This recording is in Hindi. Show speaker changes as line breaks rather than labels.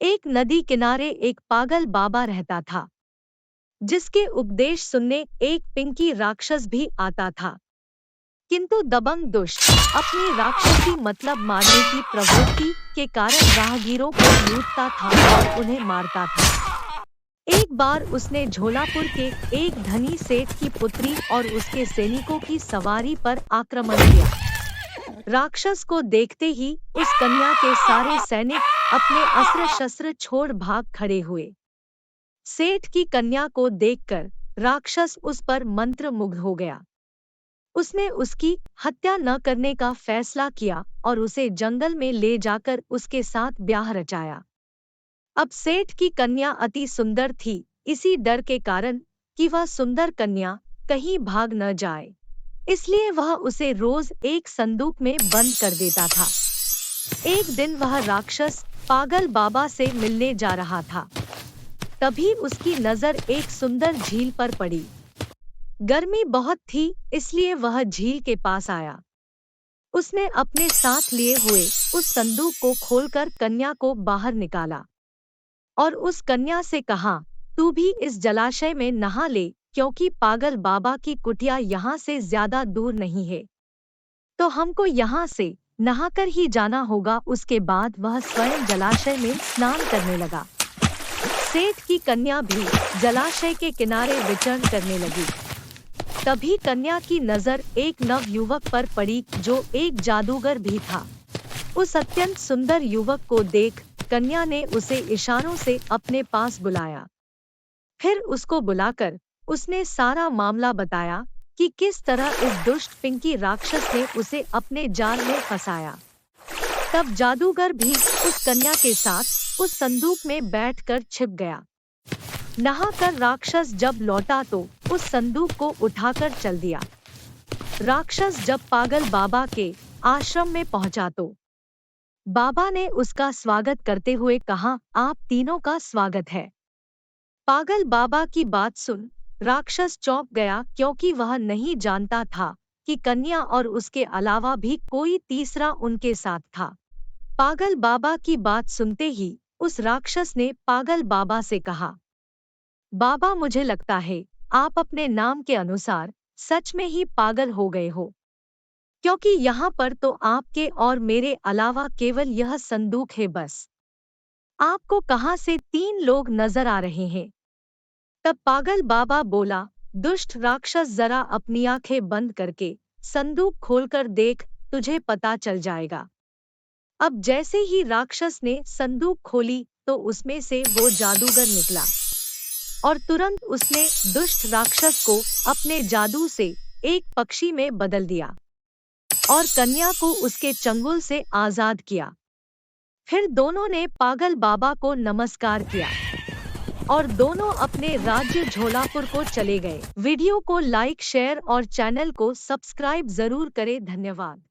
एक नदी किनारे एक पागल बाबा रहता था, जिसके उपदेश सुनने एक पिंकी राक्षस भी आता था। किंतु दबंग दुष्ट अपनी राक्षसी मतलब मारने की प्रवृत्ति के कारण राहगीरों को लूटता था और उन्हें मारता था। एक बार उसने झोलापुर के एक धनी सेठ की पुत्री और उसके सैनिकों की सवारी पर आक्रमण किया। राक्षस को देखते ही उस कन्या के सारे सैनिक अपने अस्त्र शस्त्र छोड़ भाग खड़े हुए। सेठ की कन्या को देखकर राक्षस उस पर मंत्रमुग्ध हो गया। उसने उसकी हत्या न करने का फैसला किया और उसे जंगल में ले जाकर उसके साथ ब्याह रचाया। अब सेठ की कन्या अति सुंदर थी, इसी डर के कारण कि वह सुंदर कन्या कहीं भाग न जाए, इसलिए वह उसे रोज एक संदूक में बंद कर देता था। एक दिन वह राक्षस पागल बाबा से मिलने जा रहा था। तभी उसकी नजर एक सुंदर झील पर पड़ी। गर्मी बहुत थी, इसलिए वह झील के पास आया। उसने अपने साथ लिए हुए उस संदूक को खोलकर कन्या को बाहर निकाला और उस कन्या से कहा, तू भी इस जलाशय में नहा ले, क्योंकि पागल बाबा की कुटिया यहाँ से ज्यादा दूर नहीं है, तो हमको यहाँ से नहाकर ही जाना होगा। उसके बाद वह स्वयं जलाशय में स्नान करने लगा। सेठ की कन्या भी जलाशय के किनारे विचरण करने लगी। तभी कन्या की नजर एक नव युवक पर पड़ी, जो एक जादूगर भी था। उस अत्यंत सुंदर युवक को देख कन्या ने उसे इशारों से अपने पास बुलाया। फिर उसको बुलाकर उसने सारा मामला बताया कि किस तरह इस दुष्ट पिंकी राक्षस ने उसे अपने जाल में फंसाया। तब जादूगर भी उस कन्या के साथ उस संदूक में बैठकर छिप गया। नहाकर राक्षस जब लौटा तो उस संदूक को उठाकर चल दिया। राक्षस जब पागल बाबा के आश्रम में पहुंचा तो बाबा ने उसका स्वागत करते हुए कहा, आप तीनों का स्वागत है। पागल बाबा की बात सुन राक्षस चौंक गया, क्योंकि वह नहीं जानता था कि कन्या और उसके अलावा भी कोई तीसरा उनके साथ था। पागल बाबा की बात सुनते ही उस राक्षस ने पागल बाबा से कहा, बाबा मुझे लगता है आप अपने नाम के अनुसार सच में ही पागल हो गए हो, क्योंकि यहाँ पर तो आपके और मेरे अलावा केवल यह संदूक है बस। आपको कहाँ से 3 लोग नजर आ रहे हैं? तब पागल बाबा बोला, दुष्ट राक्षस, जरा अपनी आंखें बंद करके संदूक खोलकर देख, तुझे पता चल जाएगा। अब जैसे ही राक्षस ने संदूक खोली तो उसमें से वो जादूगर निकला और तुरंत उसने दुष्ट राक्षस को अपने जादू से एक पक्षी में बदल दिया और कन्या को उसके चंगुल से आजाद किया। फिर दोनों ने पागल बाबा को नमस्कार किया और दोनों अपने राज्य झोलापुर को चले गए। वीडियो को लाइक, शेयर और चैनल को सब्सक्राइब जरूर करें। धन्यवाद।